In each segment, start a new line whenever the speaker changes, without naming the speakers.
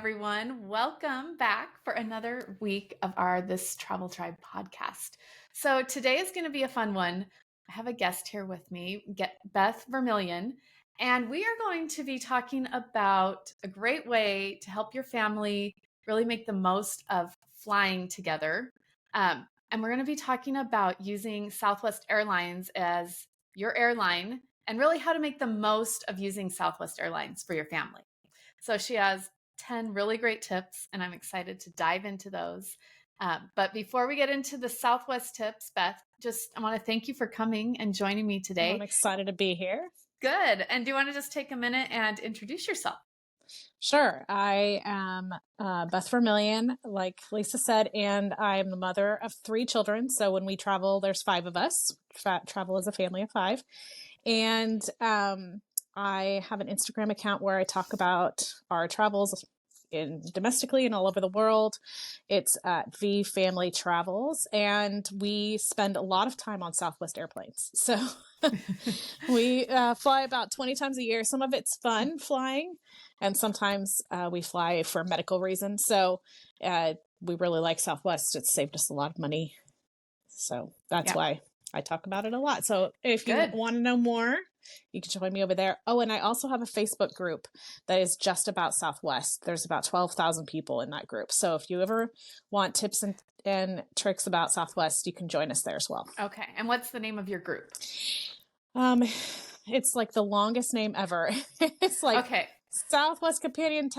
everyone. Welcome back for another week of our This Travel Tribe podcast. So today is going to be a fun one. I have a guest here with me, Beth Vermillion, and we are going to be talking about a great way to help your family really make the most of flying together. And we're going to be talking about using Southwest Airlines as your airline and really how to make the most of using Southwest Airlines for your family. So she has 10 really great tips, and I'm excited to dive into those. But before we get into the Southwest tips, Beth, I want to thank you for coming and joining me today.
I'm excited to be here.
Good. And do you want to just take a minute and introduce yourself?
Sure. I am Beth Vermillion, like Lisa said, and I'm the mother of 3 children. So when we travel, there's 5 of us. Travel as a family of 5. And I have an Instagram account where I talk about our travels domestically and all over the world. It's at V Family Travels, and we spend a lot of time on Southwest airplanes. So we fly about 20 times a year. Some of it's fun flying, and sometimes we fly for medical reasons. So we really like Southwest. It's saved us a lot of money. So that's why I talk about it a lot. So if you want to know more, you can join me over there. Oh, and I also have a Facebook group that is just about Southwest. There's about 12,000 people in that group. So if you ever want tips and tricks about Southwest, you can join us there as well.
Okay. And what's the name of your group?
It's like the longest name ever. It's like Southwest Companion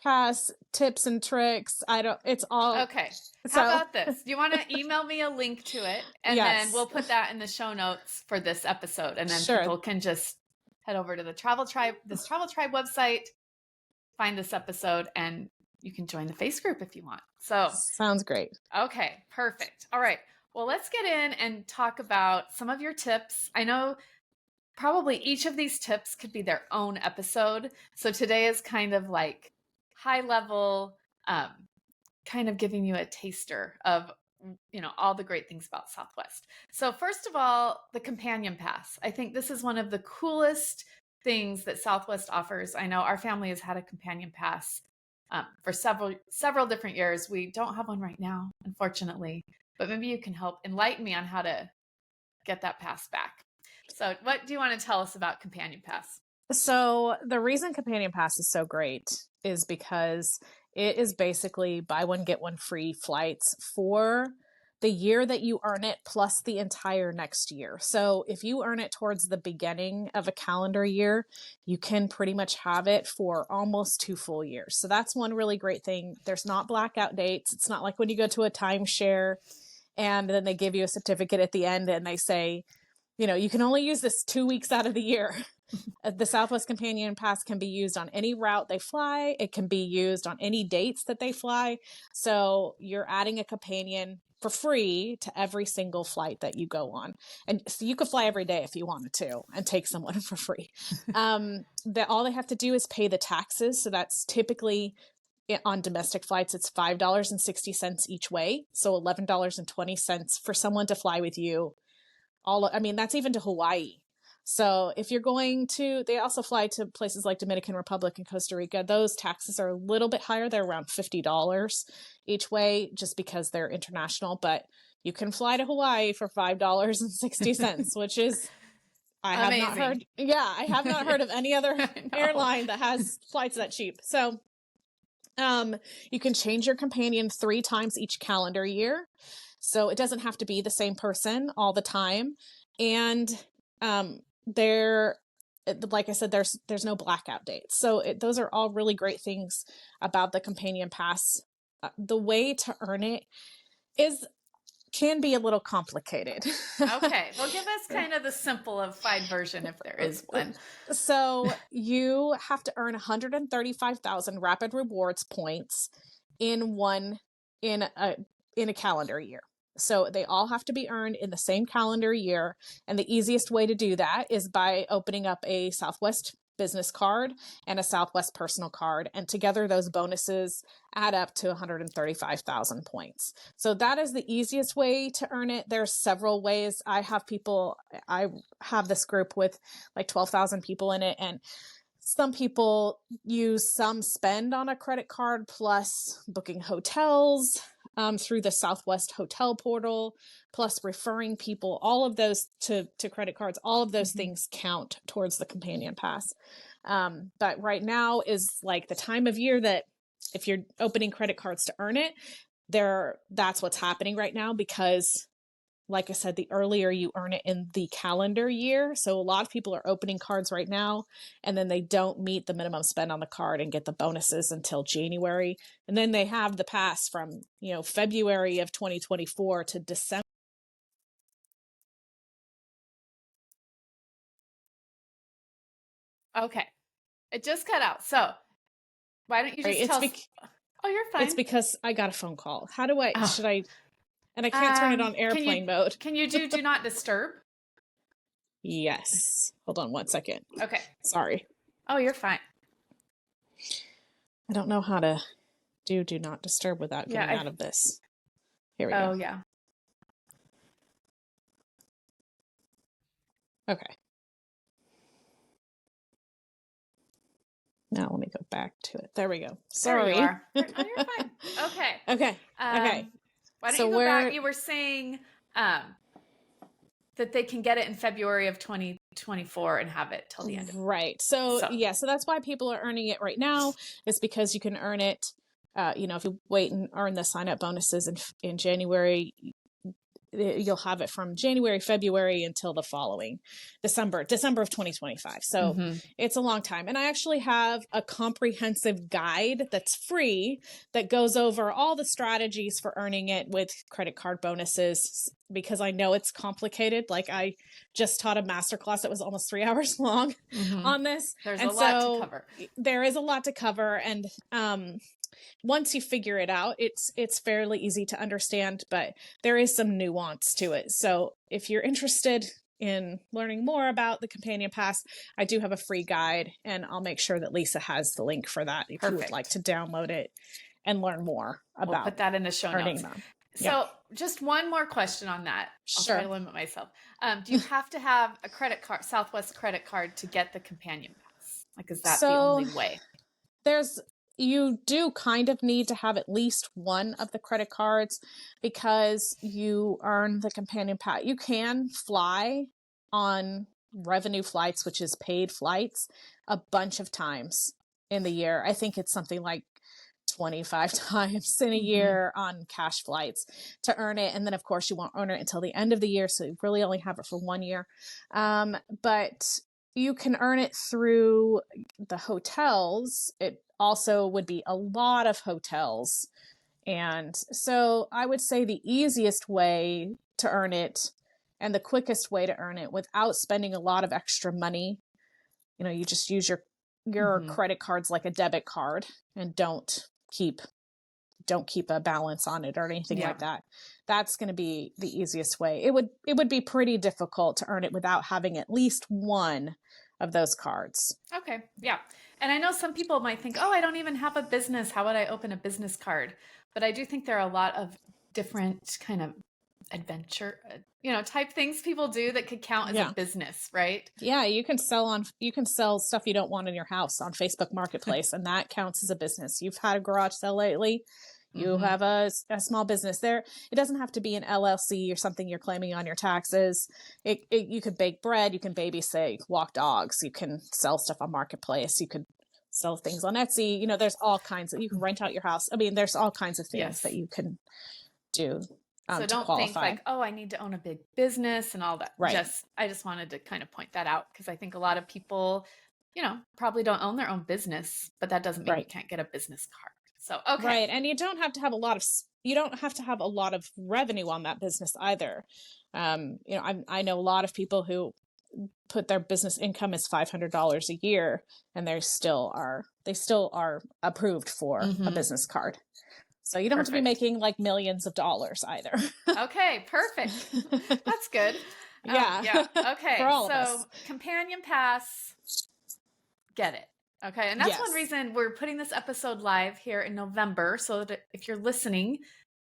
Pass tips and tricks. It's all
okay. How about this? Do you want to email me a link to it, and then we'll put that in the show notes for this episode, and then people can just head over to the Travel Tribe website, find this episode, and you can join the Face group if you want. So
sounds great.
Okay, perfect. All right. Well, let's get in and talk about some of your tips. I know probably each of these tips could be their own episode. So today is kind of like high level, kind of giving you a taster of, all the great things about Southwest. So first of all, the companion pass. I think this is one of the coolest things that Southwest offers. I know our family has had a companion pass for several different years. We don't have one right now, unfortunately, but maybe you can help enlighten me on how to get that pass back. So what do you want to tell us about companion pass?
So the reason companion pass is so great is because it is basically buy one, get one free flights for the year that you earn it plus the entire next year. So if you earn it towards the beginning of a calendar year, you can pretty much have it for almost 2 full years. So that's one really great thing. There's not blackout dates. It's not like when you go to a timeshare and then they give you a certificate at the end and they say, you can only use this 2 weeks out of the year. The Southwest Companion Pass can be used on any route they fly. It can be used on any dates that they fly. So you're adding a companion for free to every single flight that you go on. And so you could fly every day if you wanted to and take someone for free. All they have to do is pay the taxes. So that's typically on domestic flights, it's $5.60 each way. So $11.20 for someone to fly with you. That's even to Hawaii. So if you're they also fly to places like Dominican Republic and Costa Rica. Those taxes are a little bit higher. They're around $50 each way just because they're international. But you can fly to Hawaii for $5.60, which is, I have not heard of any other airline that has flights that cheap. So you can change your companion 3 times each calendar year. So it doesn't have to be the same person all the time. And like I said, there's no blackout dates. So those are all really great things about the companion pass. The way to earn it can be a little complicated.
Okay. Well, give us kind of the simplified version if there is one.
So you have to earn 135,000 rapid rewards points in a calendar year. So they all have to be earned in the same calendar year. And the easiest way to do that is by opening up a Southwest business card and a Southwest personal card. And together those bonuses add up to 135,000 points. So that is the easiest way to earn it. There's several ways. I have this group with like 12,000 people in it. And some people use some spend on a credit card plus booking hotels through the Southwest hotel portal, plus referring people, all of those to credit cards, all of those things count towards the companion pass. But right now is like the time of year that if you're opening credit cards to earn it, that's what's happening right now, because like I said, the earlier you earn it in the calendar year. So a lot of people are opening cards right now, and then they don't meet the minimum spend on the card and get the bonuses until January. And then they have the pass from, February of 2024 to December.
Okay. It just cut out. So why don't you just tell us? Oh, you're fine.
It's because I got a phone call. How do I,
Oh.
should I, and I can't turn it on airplane mode.
Can you do not disturb?
Yes. Hold on 1 second.
Okay.
Sorry.
Oh, you're fine.
I don't know how to do not disturb without getting out of this. Here we go.
Oh, yeah.
Okay. Now let me go back to it. There we go. Sorry.
There you are. Oh, you're fine. Okay.
Okay. Okay.
Why don't you go back? You were saying that they can get it in February of 2024 and have it till the end.
Right. So that's why people are earning it right now. It's because you can earn it. If you wait and earn the sign up bonuses in January, you'll have it from January, February until the following December of 2025. So it's a long time. And I actually have a comprehensive guide that's free that goes over all the strategies for earning it with credit card bonuses, because I know it's complicated. Like I just taught a masterclass that was almost 3 hours long on this.
There's a lot to cover.
There is a lot to cover. And, once you figure it out, it's fairly easy to understand, but there is some nuance to it. So if you're interested in learning more about the companion pass, I do have a free guide, and I'll make sure that Lisa has the link for that if you would like to download it and learn more about.
We'll put that in the show notes. So just one more question on that.
Sure.
I'll try to limit myself. Do you have to have a credit card, Southwest credit card, to get the companion pass? Like, is that the only way?
You do kind of need to have at least one of the credit cards, because you earn the companion pass. You can fly on revenue flights, which is paid flights, a bunch of times in the year. I think it's something like 25 times in a year on cash flights to earn it. And then of course you won't earn it until the end of the year. So you really only have it for 1 year. But you can earn it through the hotels. It also would be a lot of hotels. And so I would say the easiest way to earn it and the quickest way to earn it without spending a lot of extra money, you just use your credit cards like a debit card, and don't keep a balance on it or anything like that. That's going to be the easiest way. It would be pretty difficult to earn it without having at least one of those cards.
Okay. Yeah. And I know some people might think, oh, I don't even have a business. How would I open a business card? But I do think there are a lot of different kind of adventure, type things people do that could count as a business, right?
Yeah. You can sell stuff you don't want in your house on Facebook Marketplace, and that counts as a business. You've had a garage sale lately. You have a small business there. It doesn't have to be an LLC or something you're claiming on your taxes. You could bake bread. You can babysit, walk dogs. You can sell stuff on Marketplace. You could sell things on Etsy. There's all kinds of, you can rent out your house. I mean, there's all kinds of things that you can do.
So don't think like, oh, I need to own a big business and all that.
Right.
I just wanted to kind of point that out, because I think a lot of people, probably don't own their own business, but that doesn't mean you can't get a business card. So, okay.
Right. And you don't have to have a lot of revenue on that business either. I know a lot of people who put their business income as $500 a year, and they still are approved for a business card. So you don't have to be making like millions of dollars either. Okay.
Perfect. That's good.
Yeah.
Okay.
For all of us.
Companion pass, get it. Okay. And that's one reason we're putting this episode live here in November, so that if you're listening,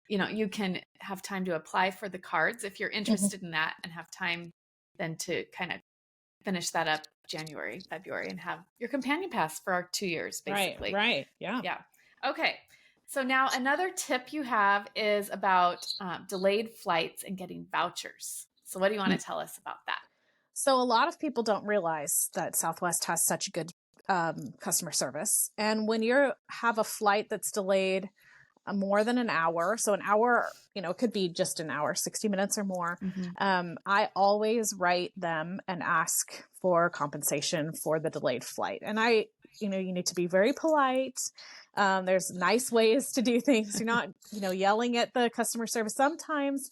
you can have time to apply for the cards if you're interested in that, and have time then to kind of finish that up January, February, and have your companion pass for our 2 years, basically.
Right. Yeah.
Yeah. Okay. So now another tip you have is about delayed flights and getting vouchers. So what do you want to tell us about that?
So a lot of people don't realize that Southwest has such good customer service. And when you have a flight that's delayed more than an hour, so an hour, it could be just an hour, 60 minutes or more, I always write them and ask for compensation for the delayed flight. And you need to be very polite. There's nice ways to do things. You're not, yelling at the customer service. Sometimes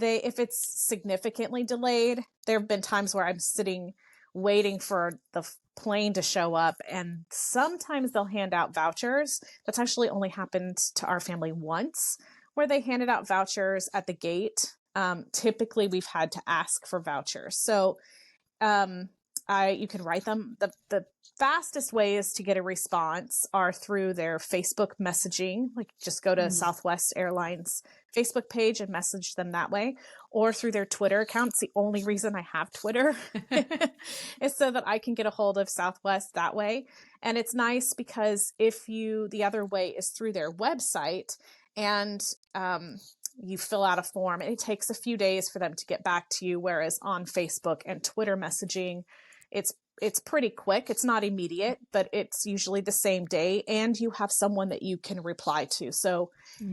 if it's significantly delayed, there have been times where I'm sitting waiting for the plane to show up, and sometimes they'll hand out vouchers. That's actually only happened to our family once, where they handed out vouchers at the gate. Typically we've had to ask for vouchers. So you can write them. The fastest ways to get a response are through their Facebook messaging. Like just go to Southwest Airlines Facebook page and message them that way, or through their Twitter account. It's the only reason I have Twitter is so that I can get a hold of Southwest that way. And it's nice because the other way is through their website, and you fill out a form, and it takes a few days for them to get back to you. Whereas on Facebook and Twitter messaging, it's pretty quick. It's not immediate, but it's usually the same day, and you have someone that you can reply to. So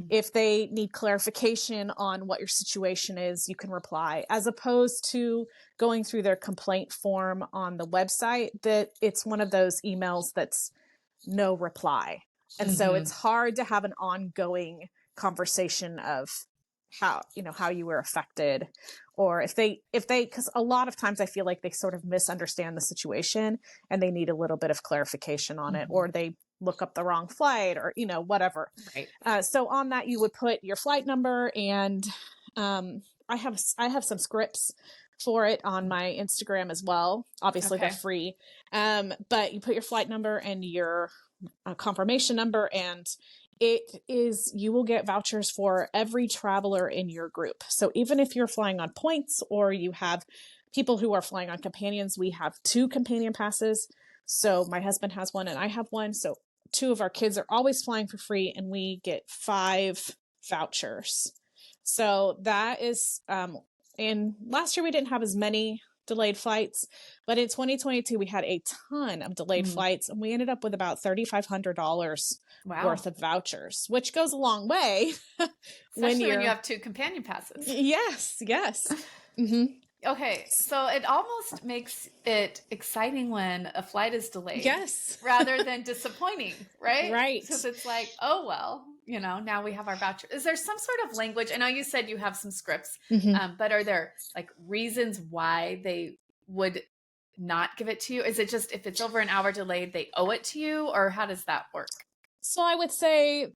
if they need clarification on what your situation is, you can reply, as opposed to going through their complaint form on the website, that it's one of those emails that's no reply. And so it's hard to have an ongoing conversation of how you were affected, or if they, because a lot of times I feel like they sort of misunderstand the situation and they need a little bit of clarification on it, or they look up the wrong flight, or, whatever.
Right.
So on that, you would put your flight number, and I have some scripts for it on my Instagram as well. Obviously they're free. But you put your flight number and your confirmation number, and you will get vouchers for every traveler in your group. So even if you're flying on points, or you have people who are flying on companions, we have 2 companion passes. So my husband has one and I have one. So 2 of our kids are always flying for free, and we get 5 vouchers. So that is, and last year we didn't have as many delayed flights, but in 2022 we had a ton of delayed flights, and we ended up with about $3,500 worth of vouchers, which goes a long way.
Especially when you have 2 companion passes.
Yes.
Okay, so it almost makes it exciting when a flight is delayed.
Yes.
Rather than disappointing, right?
Right.
Because it's like, oh, well, now we have our voucher. Is there some sort of language? I know you said you have some scripts, but are there like reasons why they would not give it to you? Is it just if it's over an hour delayed, they owe it to you, or how does that work?
So I would say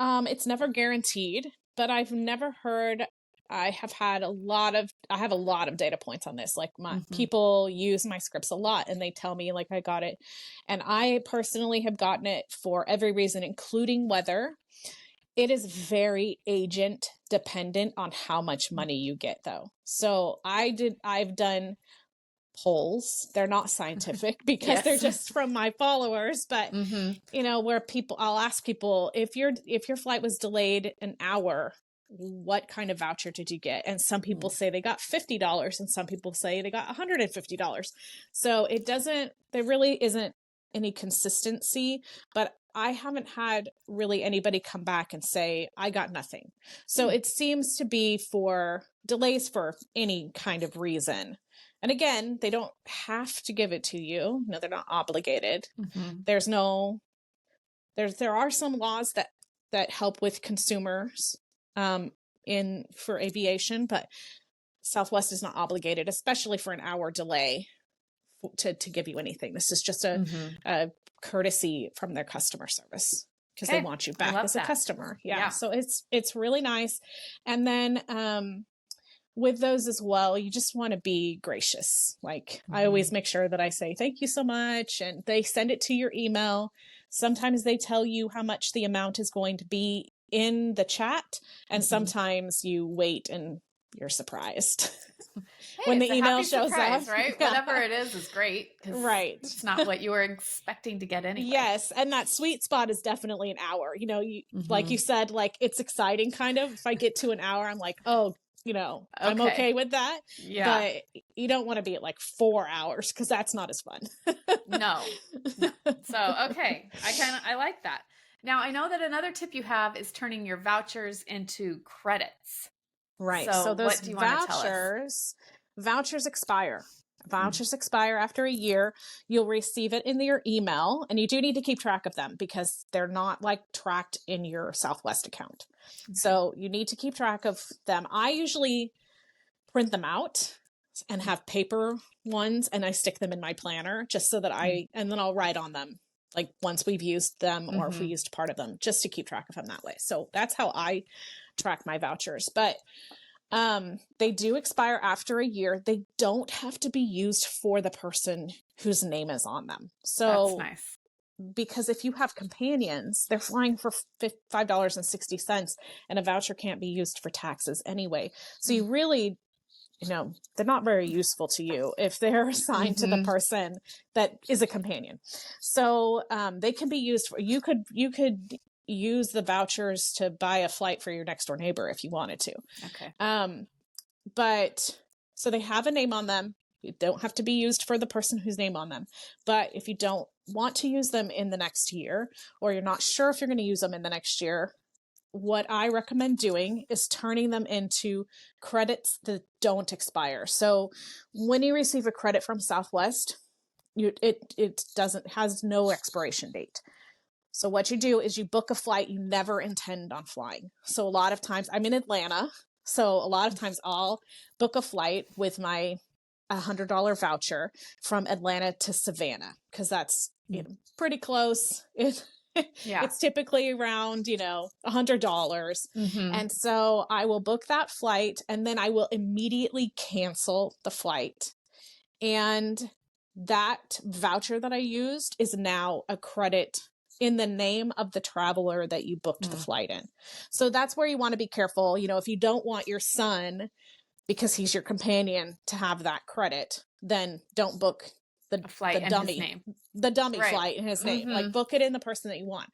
it's never guaranteed, but I've never heard. I have a lot of data points on this. Like my people use my scripts a lot, and they tell me like I got it. And I personally have gotten it for every reason, including weather. It is very agent dependent on how much money you get though. So I've done polls. They're not scientific because they're just from my followers, but where I'll ask people, if your flight was delayed an hour, what kind of voucher did you get? And some people say they got $50, and some people say they got $150. So there really isn't any consistency, but I haven't had really anybody come back and say, I got nothing. So it seems to be for delays for any kind of reason. And again, they don't have to give it to you. No, they're not obligated. There are some laws that help with consumers for aviation, but Southwest is not obligated, especially for an hour delay, to give you anything. This is just a courtesy from their customer service, because they want you back as a customer. Yeah. So it's really nice. And then with those as well, you just want to be gracious. Like I always make sure that I say, thank you so much. And they send it to your email. Sometimes they tell you how much the amount is going to be in the chat. And sometimes you wait and you're surprised.
Hey,
when
it's
the
a
email
happy
shows up.
surprise, right?
Yeah.
Whatever it is great because
Right.
it's not what you were expecting to get anyway.
Yes, and that sweet spot is definitely an hour. You like you
Hmm.
said, like it's exciting kind of. If I get to an hour, I'm like, oh, I'm
Okay.
okay with that.
Yeah.
But you don't want to be at like 4 hours because that's not as fun.
No. No. So, okay. I like that. Now, I know that another tip you have is turning your vouchers into credits.
Right.
So,
So
what
those
do you want to tell us?
vouchers expire.
Mm.
Vouchers expire after a year. You'll receive it in your email, and you do need to keep track of them because they're not like tracked in your Southwest account.
Okay.
So you need to keep track of them. I usually print them out and have paper ones, and I stick them in my planner just so that and then I'll write on them like once we've used them or if we
Mm-hmm.
used part of them, just to keep track of them that way. So that's how I track my vouchers. But they do expire after a year. They don't have to be used for the person whose name is on them.
That's
So
nice.
because if you have companions, they're flying for $5.60 and a voucher can't be used for taxes anyway. So you really, they're not very useful to you if they're assigned to the
Mm-hmm.
person that is a companion. So they can be used for, you could use the vouchers to buy a flight for your next door neighbor if you wanted to.
Okay.
But so they have a name on them. You don't have to be used for the person whose name on them. But if you don't want to use them in the next year, or you're not sure if you're going to use them in the next year, what I recommend doing is turning them into credits that don't expire. So when you receive a credit from Southwest, it has no expiration date. So what you do is you book a flight you never intend on flying. So a lot of times I'm in Atlanta. So a lot of times I'll book a flight with my $100 voucher from Atlanta to Savannah because that's pretty close.
Yeah.
It's typically around, $100.
Mm-hmm.
And so I will book that flight and then I will immediately cancel the flight. And that voucher that I used is now a credit in the name of the traveler that you booked the flight in. So that's where you want to be careful. If you don't want your son, because he's your companion, to have that credit, then don't book
A flight and his name.
the dummy
Right.
flight in his name.
Mm-hmm.
Like book it in the person that you want.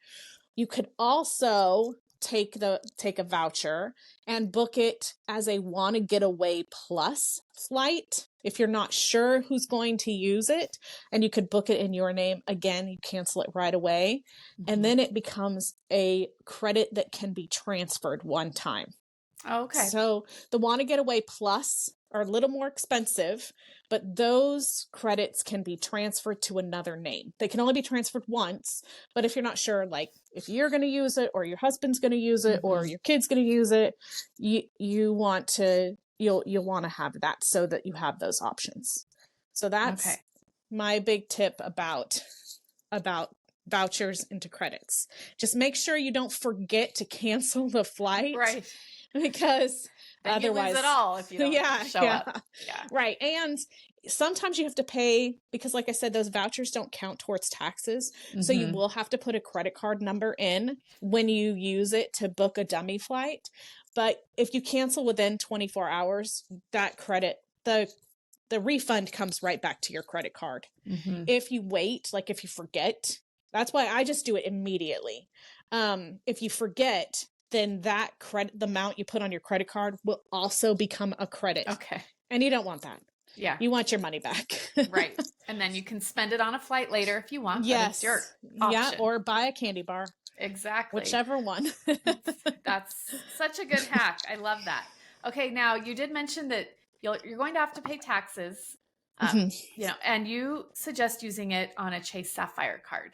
You could also take a voucher and book it as a wanna get away plus flight if you're not sure who's going to use it, and you could book it in your name. Again, you cancel it right away, and then it becomes a credit that can be transferred one time.
Okay.
So the wanna get away plus are a little more expensive, but those credits can be transferred to another name. They can only be transferred once, but if you're not sure, like if you're going to use it or your husband's going to use it or your kid's going to use it, you'll want to have that so that you have those options. So that's my big tip about vouchers into credits. Just make sure you don't forget to cancel the flight.
Right.
Because
then
otherwise
you lose it all if you don't show up.
Yeah. Right. And sometimes you have to pay because, like I said, those vouchers don't count towards taxes. So you will have to put a credit card number in when you use it to book a dummy flight. But if you cancel within 24 hours, that credit, the refund comes right back to your credit card. If you wait, like if you forget, that's why I just do it immediately. If you forget, then that credit, the amount you put on your credit card will also become a credit.
Okay.
And you don't want that.
Yeah.
You want your money back.
Right. And then you can spend it on a flight later if you want.
Yes.
But it's your option.
Yeah. Or buy a candy bar.
Exactly.
Whichever one.
That's such a good hack. I love that. Okay. Now you did mention that you're going to have to pay taxes, and you suggest using it on a Chase Sapphire card.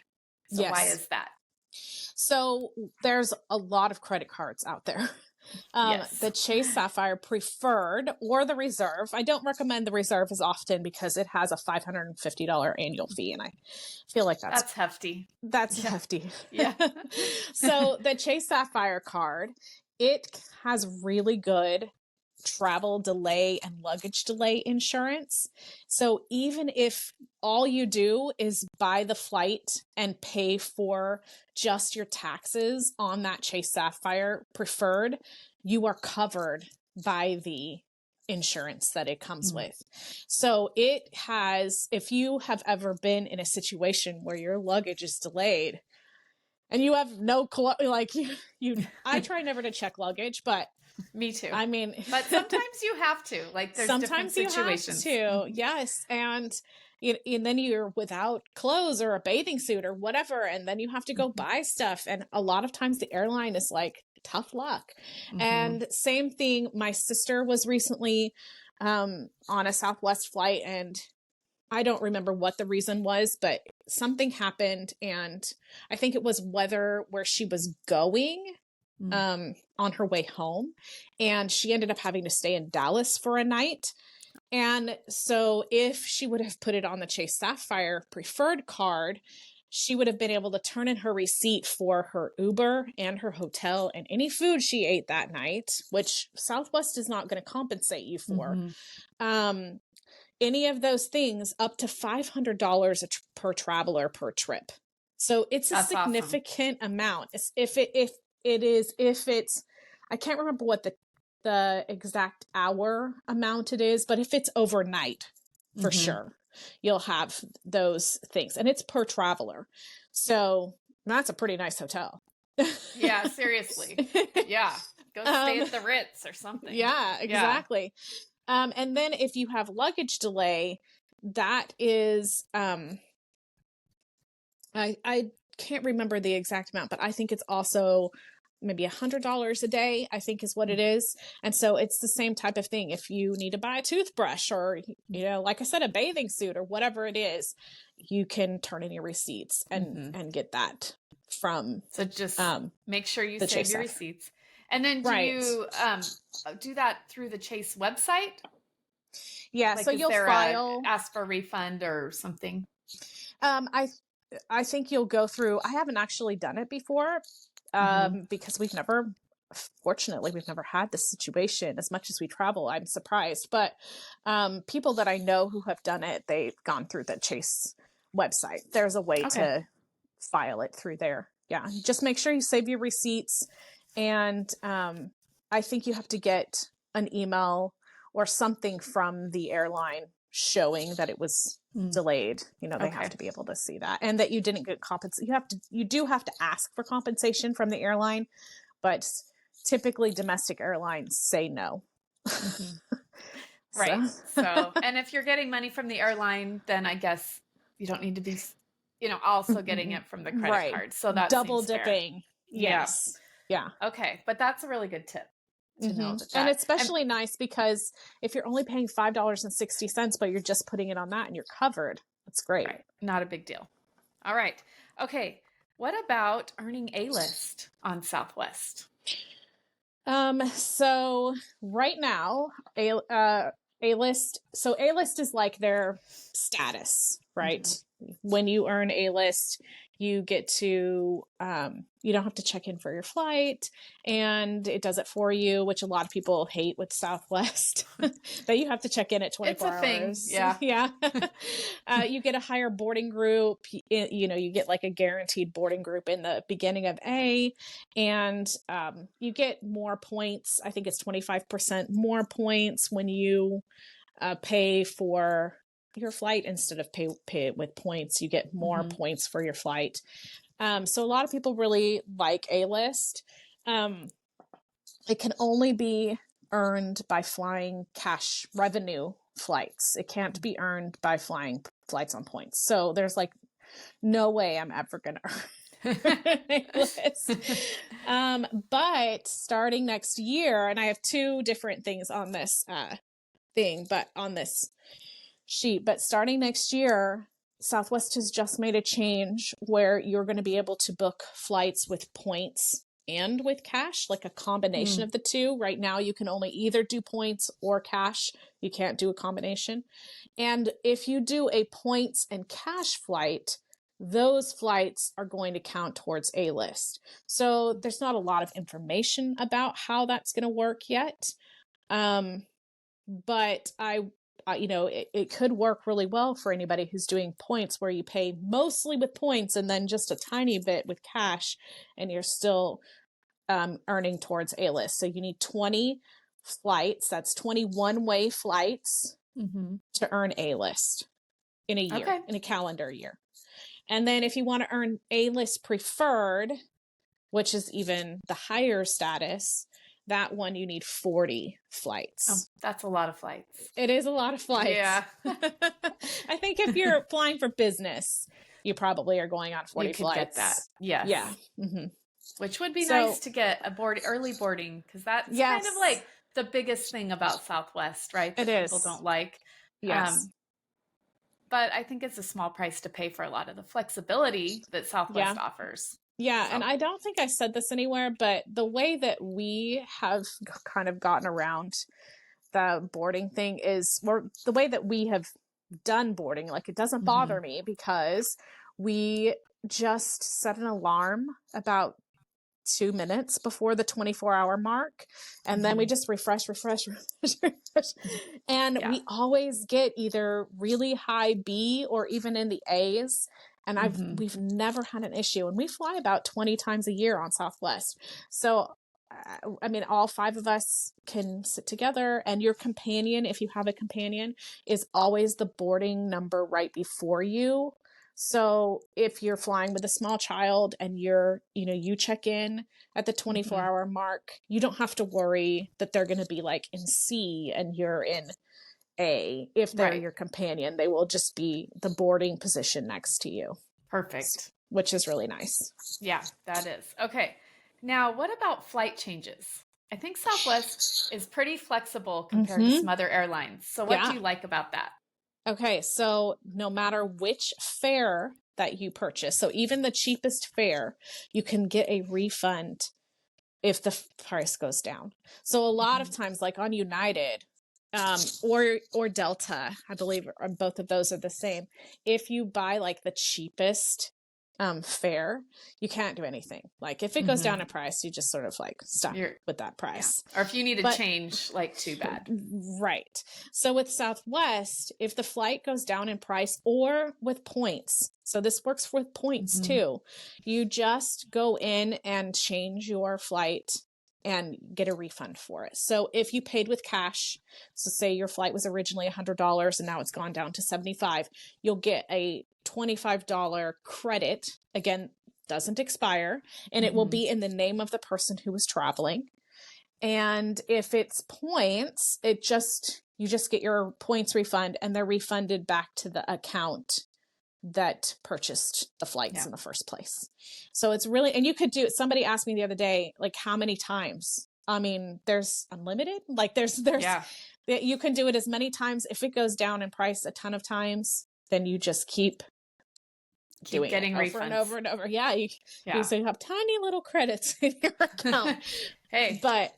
So why is that?
So there's a lot of credit cards out there. The Chase Sapphire Preferred or the Reserve. I don't recommend the Reserve as often because it has a $550 annual fee, and I feel like that's
hefty.
That's hefty.
Yeah.
So the Chase Sapphire card, it has really good travel delay and luggage delay insurance. So even if all you do is buy the flight and pay for just your taxes on that Chase Sapphire Preferred, you are covered by the insurance that it comes with. So it has, if you have ever been in a situation where your luggage is delayed and you have no, like I try never to check luggage, but
me too.
I mean,
but sometimes you have to, like there's different situations.
You have to, yes. And then you're without clothes or a bathing suit or whatever. And then you have to go buy stuff. And a lot of times the airline is like, tough luck. And same thing. My sister was recently on a Southwest flight, and I don't remember what the reason was, but something happened. And I think it was where she was going on her way home. And she ended up having to stay in Dallas for a night. And so if she would have put it on the Chase Sapphire preferred card, she would have been able to turn in her receipt for her Uber and her hotel and any food she ate that night, which Southwest is not going to compensate you for. Any of those things up to $500 per traveler per trip. So it's a significant amount. If it's, I can't remember what the exact hour amount it is, but if it's overnight, for sure, you'll have those things, and it's per traveler. So that's a pretty nice hotel.
Yeah, seriously. Yeah. Go stay at the Ritz or something.
Yeah, exactly. Yeah. And then if you have luggage delay, that is, I can't remember the exact amount, but I think it's also maybe $100 a day, I think is what it is. And so it's the same type of thing. If you need to buy a toothbrush or, like I said, a bathing suit or whatever it is, you can turn in your receipts and get that from.
So just make sure you save
Chase
your receipts. And then do you do that through the Chase website?
Yeah.
Like,
so you'll file,
ask for a refund or something.
I think you'll go through, I haven't actually done it before. Because fortunately, we've never had this situation as much as we travel. I'm surprised, but people that I know who have done it, they've gone through the Chase website. There's a way to file it through there. Yeah. Just make sure you save your receipts. And I think you have to get an email or something from the airline showing that it was delayed. They have to be able to see that, and that you didn't get compensated. You do have to ask for compensation from the airline, but typically domestic airlines say no.
Right. So, and if you're getting money from the airline, then I guess you don't need to be, also getting it from the credit card. So that's
double dipping. Yes. Yeah.
Okay. But that's a really good tip. To know that.
And especially nice because if you're only paying $5.60, but you're just putting it on that and you're covered, that's great.
Right. Not a big deal. All right. Okay. What about earning A-list on Southwest?
So right now, A-list is like their status, right? When you earn A-list, you get to, you don't have to check in for your flight, and it does it for you, which a lot of people hate with Southwest, that you have to check in at 24 hours.
It's a thing.
Yeah. You get a higher boarding group, you get like a guaranteed boarding group in the beginning of A, and you get more points. I think it's 25% more points when you pay for your flight instead of pay it with points. You get more points for your flight. So a lot of people really like A-list. It can only be earned by flying cash revenue flights. It can't be earned by flying flights on points. So there's like no way I'm ever going to earn A-list. But starting next year, and I have two different things on this thing, but on this sheet, but starting next year, Southwest has just made a change where you're going to be able to book flights with points and with cash, like a combination of the two. Right now, you can only either do points or cash. You can't do a combination. And if you do a points and cash flight, those flights are going to count towards A-list. So there's not a lot of information about how that's going to work yet. But it could work really well for anybody who's doing points, where you pay mostly with points and then just a tiny bit with cash, and you're still earning towards A-list. So you need 20 flights. That's 21 way flights to earn A-list in a year, in a calendar year. And then if you want to earn A-list preferred, which is even the higher status, that one you need 40 flights.
Oh, that's a lot of flights.
It is a lot of flights.
Yeah.
I think if you're flying for business, you probably are going on 40 flights.
Get that. Yes.
Yeah. Mm-hmm.
Which would be nice to get early boarding, because that's kind of like the biggest thing about Southwest, right? That people don't like.
Yes.
But I think it's a small price to pay for a lot of the flexibility that Southwest offers.
Yeah. So. And I don't think I said this anywhere, but the way that we have kind of gotten around the boarding thing is, or the way that we have done boarding, like it doesn't bother me, because we just set an alarm about 2 minutes before the 24-hour mark, and then we just refresh. And we always get either really high B or even in the A's. And we've never had an issue, and we fly about 20 times a year on Southwest. So, I mean, all 5 of us can sit together, and your companion, if you have a companion, is always the boarding number right before you. So if you're flying with a small child and you check in at the 24-hour mark, you don't have to worry that they're going to be like in C and you're in A. If they're your companion, they will just be the boarding position next to you.
Perfect.
Which is really nice.
Yeah, that is. Okay. Now, what about flight changes? I think Southwest is pretty flexible compared to some other airlines. So what do you like about that?
Okay, so no matter which fare that you purchase, so even the cheapest fare, you can get a refund if the price goes down. So a lot of times, like on United or Delta, I believe both of those are the same. If you buy like the cheapest fare, you can't do anything. Like if it goes down in price, you just sort of like stop with that price.
Yeah. Or if you need to change, like too bad.
Right. So with Southwest, if the flight goes down in price or with points, so this works with points too, you just go in and change your flight and get a refund for it. So if you paid with cash, so say your flight was originally $100 and now it's gone down to $75, you'll get a $25 credit. Again, doesn't expire, and it will be in the name of the person who was traveling. And if it's points, you just get your points refund, and they're refunded back to the account that purchased the flights in the first place. So it's really, and you could do it. Somebody asked me the other day, like, how many times? I mean, there's unlimited, like you can do it as many times. If it goes down in price a ton of times, then you just keep doing
getting
it
refunds
and over and over. Yeah. You have tiny little credits in your account. But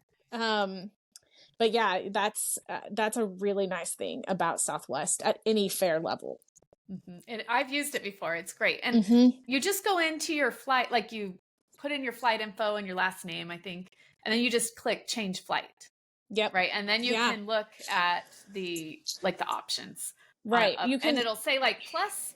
yeah, that's a really nice thing about Southwest at any fare level.
And I've used it before. It's great. And you just go into your flight, like you put in your flight info and your last name, I think, and then you just click change flight.
Yep.
Right. And then you can look at the options.
Right.
And it'll say like plus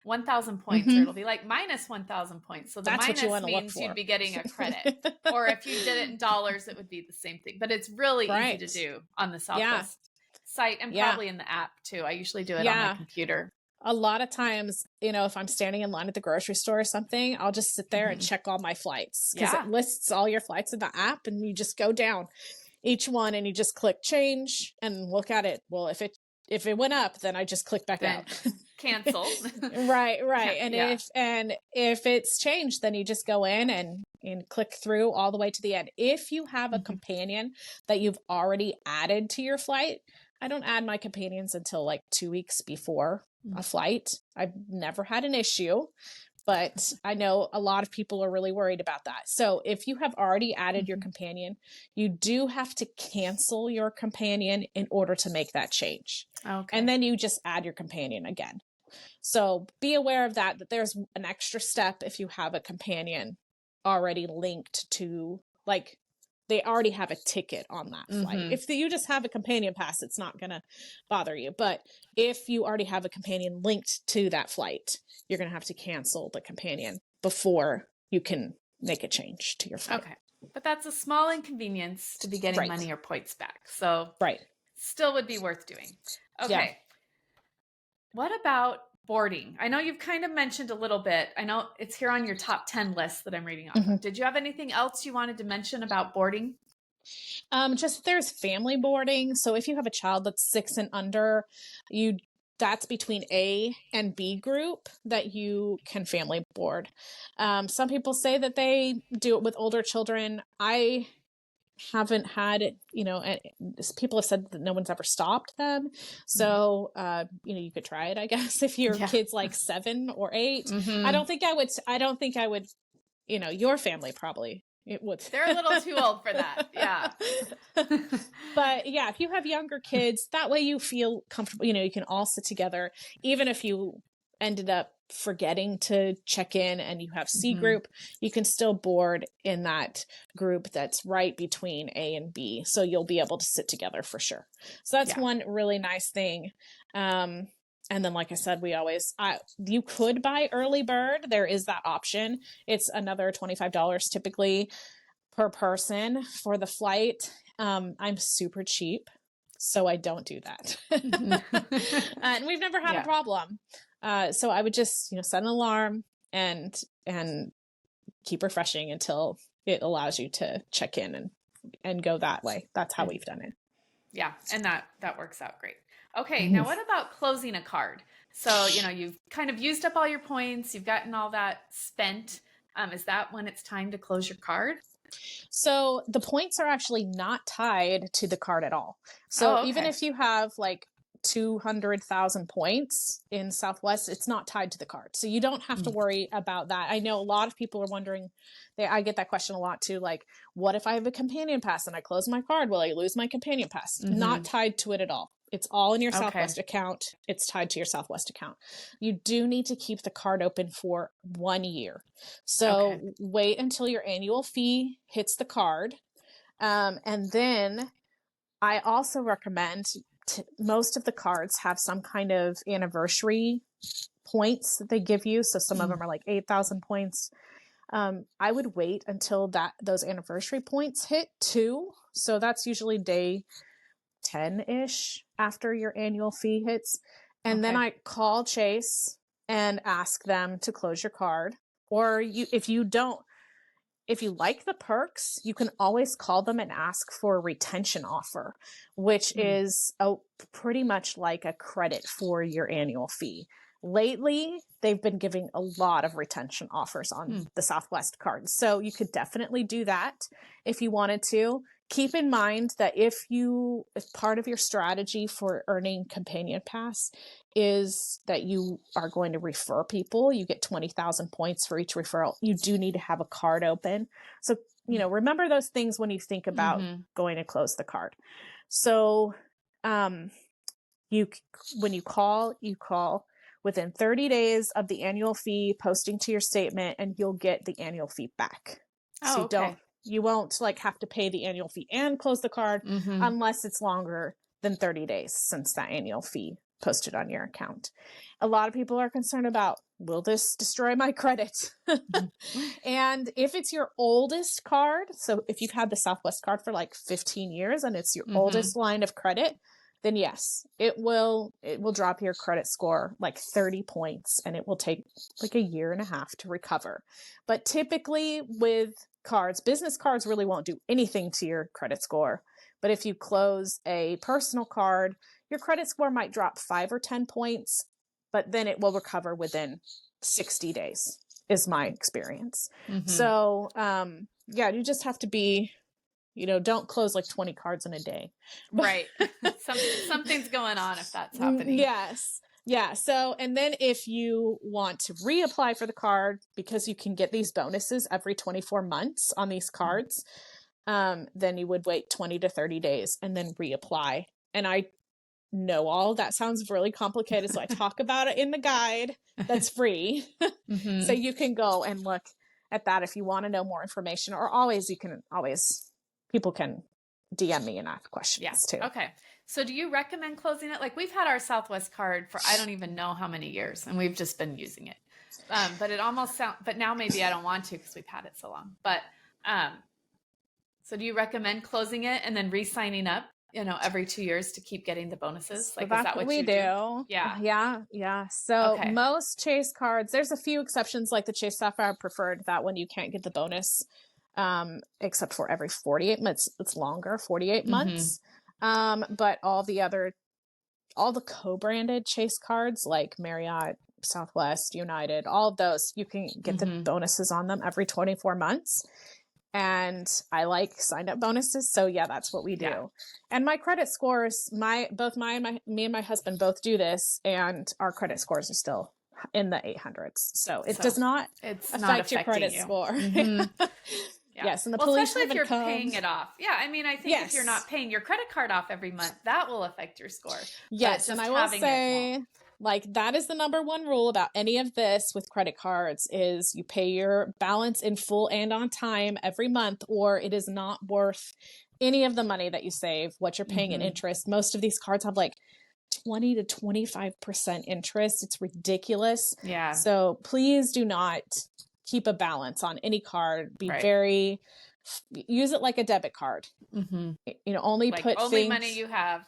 1,000 points, or it'll be like minus 1,000 points. So the minus means you'd be getting a credit. Or if you did it in dollars, it would be the same thing. But it's really easy to do on the Southwest site, and probably in the app too. I usually do it on my computer.
A lot of times, if I'm standing in line at the grocery store or something, I'll just sit there and check all my flights, because it lists all your flights in the app, and you just go down each one and you just click change and look at it. Well, if it went up, then I just click back out.
Cancel.
Right. And if it's changed, then you just go in and click through all the way to the end. If you have a companion that you've already added to your flight, I don't add my companions until like 2 weeks before a flight. I've never had an issue, but I know a lot of people are really worried about that. So if you have already added your companion, you do have to cancel your companion in order to make that change. Okay. And then you just add your companion again. So be aware of that there's an extra step if you have a companion already linked to, like, they already have a ticket on that flight. If you just have a companion pass, it's not going to bother you. But if you already have a companion linked to that flight, you're going to have to cancel the companion before you can make a change to your flight.
Okay. But that's a small inconvenience to be getting
Right.
money or points back. So
Right.
still would be worth doing.
Yeah.
Okay. What about boarding? I know you've kind of mentioned a little bit. I know it's here on your top 10 list that I'm reading off
Mm-hmm.
of. Did you have anything else you wanted to mention about boarding?
Just there's family boarding. So if you have a child that's 6 and under, that's between A and B group that you can family board. Some people say that they do it with older children. I haven't had it, people have said that no one's ever stopped them. So, you could try it, I guess, if your
Yeah.
kid's like 7 or 8.
Mm-hmm.
I don't think I would, your family probably it would.
They're a little too old for that. Yeah.
But yeah, if you have younger kids, that way you feel comfortable, you can all sit together. Even if you ended up forgetting to check in and you have C group, you can still board in that group that's right between A and B. So you'll be able to sit together for sure. So that's one really nice thing. And then, like I said, you could buy early bird. There is that option. It's another $25 typically per person for the flight. I'm super cheap, so I don't do that. And we've never had a problem. So I would just, set an alarm and keep refreshing until it allows you to check in and go that way. That's how we've done it.
Yeah. And that works out great. Okay. Now what about closing a card? So, you've kind of used up all your points. You've gotten all that spent. Is that when it's time to close your card?
So the points are actually not tied to the card at all. So even if you have like 200,000 points in Southwest, it's not tied to the card. So you don't have to worry about that. I know a lot of people are wondering, I get that question a lot too. Like, what if I have a companion pass and I close my card? Will I lose my companion pass? Not tied to it at all. It's all in your Southwest account. It's tied to your Southwest account. You do need to keep the card open for 1 year. So wait until your annual fee hits the card. And then I also recommend most of the cards have some kind of anniversary points that they give you. So some of them are like 8,000 points. I would wait until those anniversary points hit too. So that's usually day 10-ish after your annual fee hits. And then I call Chase and ask them to close your card. Or if you like the perks, you can always call them and ask for a retention offer, which is pretty much like a credit for your annual fee. Lately, they've been giving a lot of retention offers on the Southwest cards. So you could definitely do that if you wanted to. Keep in mind that if part of your strategy for earning Companion Pass is that you are going to refer people, you get 20,000 points for each referral. You do need to have a card open. So, remember those things when you think about going to close the card. So, when you call within 30 days of the annual fee posting to your statement, and you'll get the annual fee back. So you won't have to pay the annual fee and close the card unless it's longer than 30 days since that annual fee posted on your account. A lot of people are concerned about, will this destroy my credit? And if it's your oldest card, so if you've had the Southwest card for like 15 years and it's your oldest line of credit, then yes, it will drop your credit score like 30 points, and it will take like 1.5 years to recover. But typically with cards, business cards really won't do anything to your credit score. But if you close a personal card, your credit score might drop 5 or 10 points, but then it will recover within 60 days, is my experience. So, you just have to be, don't close like 20 cards in a day.
Right. Something's going on if that's happening.
Yes. Yeah. So, and then if you want to reapply for the card, because you can get these bonuses every 24 months on these cards, then you would wait 20 to 30 days and then reapply. And I know all that sounds really complicated, so I talk about it in the guide that's free. So you can go and look at that if you want to know more information, or people can DM me and ask questions too.
Okay. So do you recommend closing it? Like, we've had our Southwest card for I don't even know how many years, and we've just been using it. But it almost but now maybe I don't want to because we've had it so long. But So do you recommend closing it and then re-signing up, every 2 years to keep getting the bonuses?
So
Like, is
that's
that
what
what
we
you do?
do.
Yeah.
Yeah. So
Okay.
most Chase cards, there's a few exceptions, like the Chase Sapphire Preferred. That one you can't get the bonus, except for every 48 months. It's longer, 48 months. But all the co-branded Chase cards like Marriott, Southwest, United, all of those, you can get the bonuses on them every 24 months. And I like signed up bonuses. So yeah, that's what we do.
Yeah.
And my credit scores, me and my husband both do this, and our credit scores are still in the 800s. So it does not affect your credit score.
Yeah.
Yes. And the
Well,
police
especially if
haven't
you're
come.
paying it off. Yeah. I mean, I think if you're not paying your credit card off every month, that will affect your score.
Yes. And I will say, like, that is the number one rule about any of this with credit cards is you pay your balance in full and on time every month, or it is not worth any of the money that you save, what you're paying in interest. Most of these cards have like 20 to 25% interest. It's ridiculous.
Yeah.
So please do not keep a balance on any card. Use it like a debit card. Only
like
put
only money you have.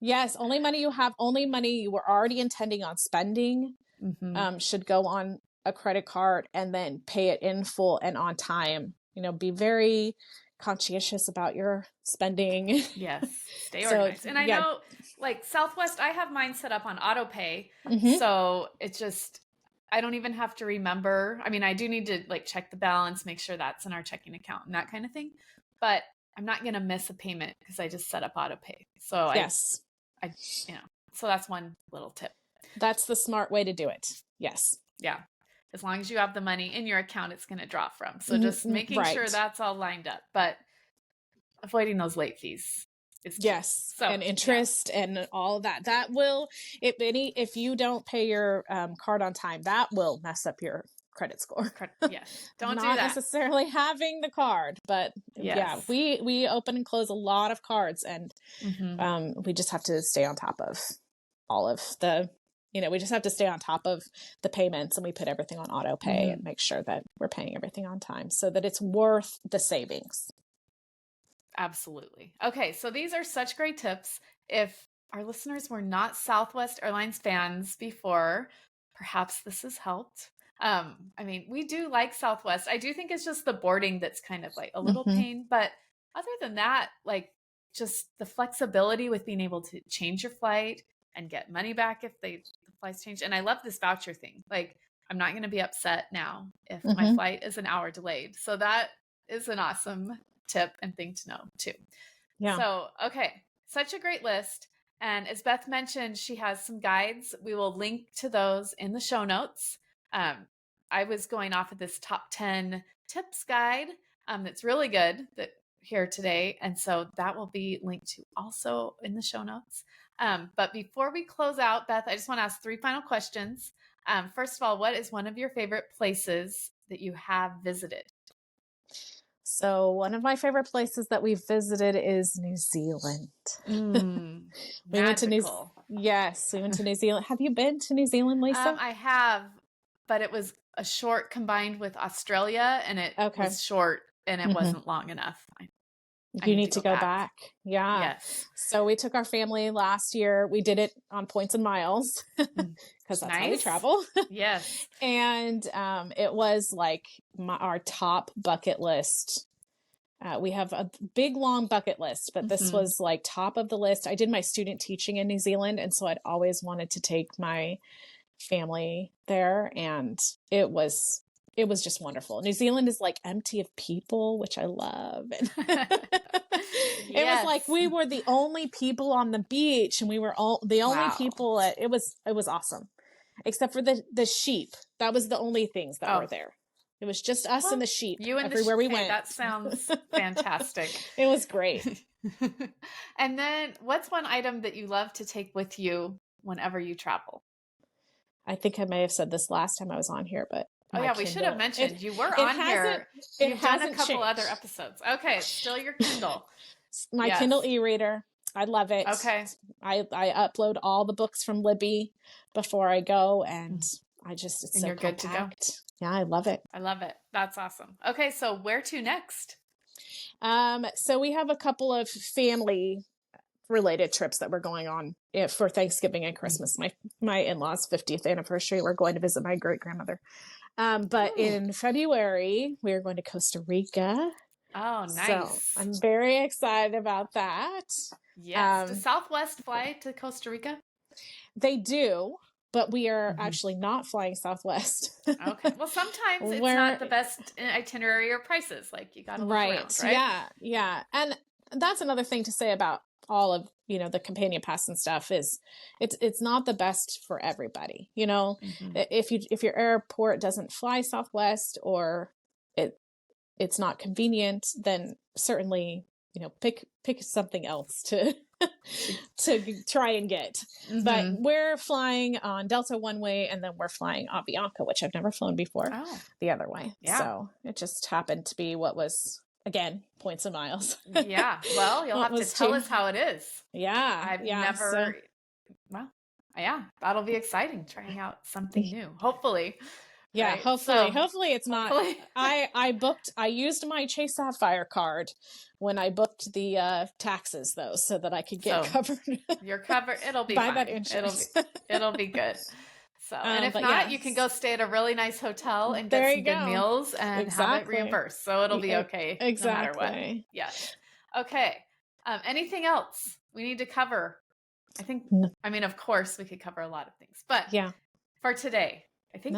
Yes, only money you have, only money you were already intending on spending should go on a credit card, and then pay it in full and on time. Be very conscientious about your spending.
Yes, stay organized. And I know, like Southwest, I have mine set up on auto pay. So it's just, I don't even have to remember. I mean, I do need to like check the balance, make sure that's in our checking account and that kind of thing. But I'm not going to miss a payment because I just set up auto pay. So so that's one little tip.
That's the smart way to do it. Yes.
Yeah. As long as you have the money in your account, it's going to draw from. So just making sure that's all lined up, but avoiding those late fees is key.
Yes. So, and interest and all of that. That will, if you don't pay your card on time, that will mess up your credit score.
Yes. Don't do
that. Not
necessarily
having the card, but we open and close a lot of cards, and we just have to stay on top of all of the, we just have to stay on top of the payments, and we put everything on auto pay and make sure that we're paying everything on time so that it's worth the savings.
Absolutely. Okay. So these are such great tips. If our listeners were not Southwest Airlines fans before, perhaps this has helped. I mean, we do like Southwest. I do think it's just the boarding that's kind of like a little pain, but other than that, like just the flexibility with being able to change your flight and get money back if the flights change. And I love this voucher thing. Like, I'm not going to be upset now if my flight is an hour delayed. So that is an awesome tip and thing to know too. Yeah. So, okay. Such a great list. And as Beth mentioned, she has some guides. We will link to those in the show notes. I was going off of this top 10 tips guide that's really good here today. And so that will be linked to also in the show notes. But before we close out, Beth, I just want to ask 3 final questions. First of all, what is one of your favorite places that you have visited?
So one of my favorite places that we've visited is New Zealand. We went to we went to New Zealand. Have you been to New Zealand, Lisa?
I have, but it was a short combined with Australia, and it was short and it wasn't long enough.
You need to go back. Yeah. Yes. So we took our family last year. We did it on points and miles because that's how we travel.
Yes.
And it was like our top bucket list. We have a big, long bucket list, but this was like top of the list. I did my student teaching in New Zealand, and so I'd always wanted to take my family there, and it was just wonderful. New Zealand is like empty of people, which I love. It was like we were the only people on the beach, and we were the only people it was awesome. Except for the sheep. That was the only things that were there. It was just us and the sheep everywhere we went.
That sounds fantastic.
It was great.
And then what's one item that you love to take with you whenever you travel?
I think I may have said this last time I was on here, but
we should have mentioned you were on here. You've done a couple other episodes. Okay, it's still your Kindle.
My Kindle e-reader. I love it.
Okay.
I upload all the books from Libby before I go, and it's so
you're good to go.
Yeah, I love it.
I love it. That's awesome. Okay, so where to next?
So we have a couple of family related trips that we're going on for Thanksgiving and Christmas. My in-laws' 50th anniversary. We're going to visit my great grandmother. But
Ooh.
in February, we are going to Costa Rica.
Oh,
So
nice.
I'm very excited about that.
Yes. Does Southwest fly to Costa Rica?
They do, but we are actually not flying Southwest.
Okay. Well, sometimes it's not the best itinerary or prices. Like you got to look around, right?
Yeah. And that's another thing to say about all of, the companion pass and stuff is it's not the best for everybody. If your airport doesn't fly Southwest or it's not convenient, then certainly, pick something else to try and get. But we're flying on Delta one way, and then we're flying Avianca, which I've never flown before, the other way. Yeah. So it just happened to be what was, again, points and miles.
Yeah. Well, you'll have to tell us how it is.
Yeah.
I've never, well, yeah, that'll be exciting, trying out something new, hopefully.
Yeah,
right?
Hopefully it's not. I used my Chase Sapphire card when I booked the taxes, though, so that I could get covered.
You're covered. It'll be
by
fine.
that insurance.
It'll be good. So, and if not, you can go stay at a really nice hotel and get some good meals and have it reimbursed. So it'll be okay no matter what. Yes. Okay. Anything else we need to cover? I mean, of course, we could cover a lot of things, but for today, I think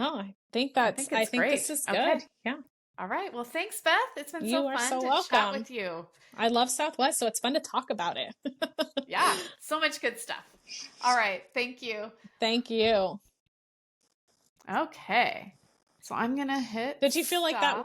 this is good. Okay. Yeah.
All right. Well, thanks, Beth. It's been so fun to chat with you.
I love Southwest, so it's fun to talk about it.
Yeah. So much good stuff. All right. Thank you.
Thank you.
Okay. So I'm going to hit
Did you feel
stop.
like that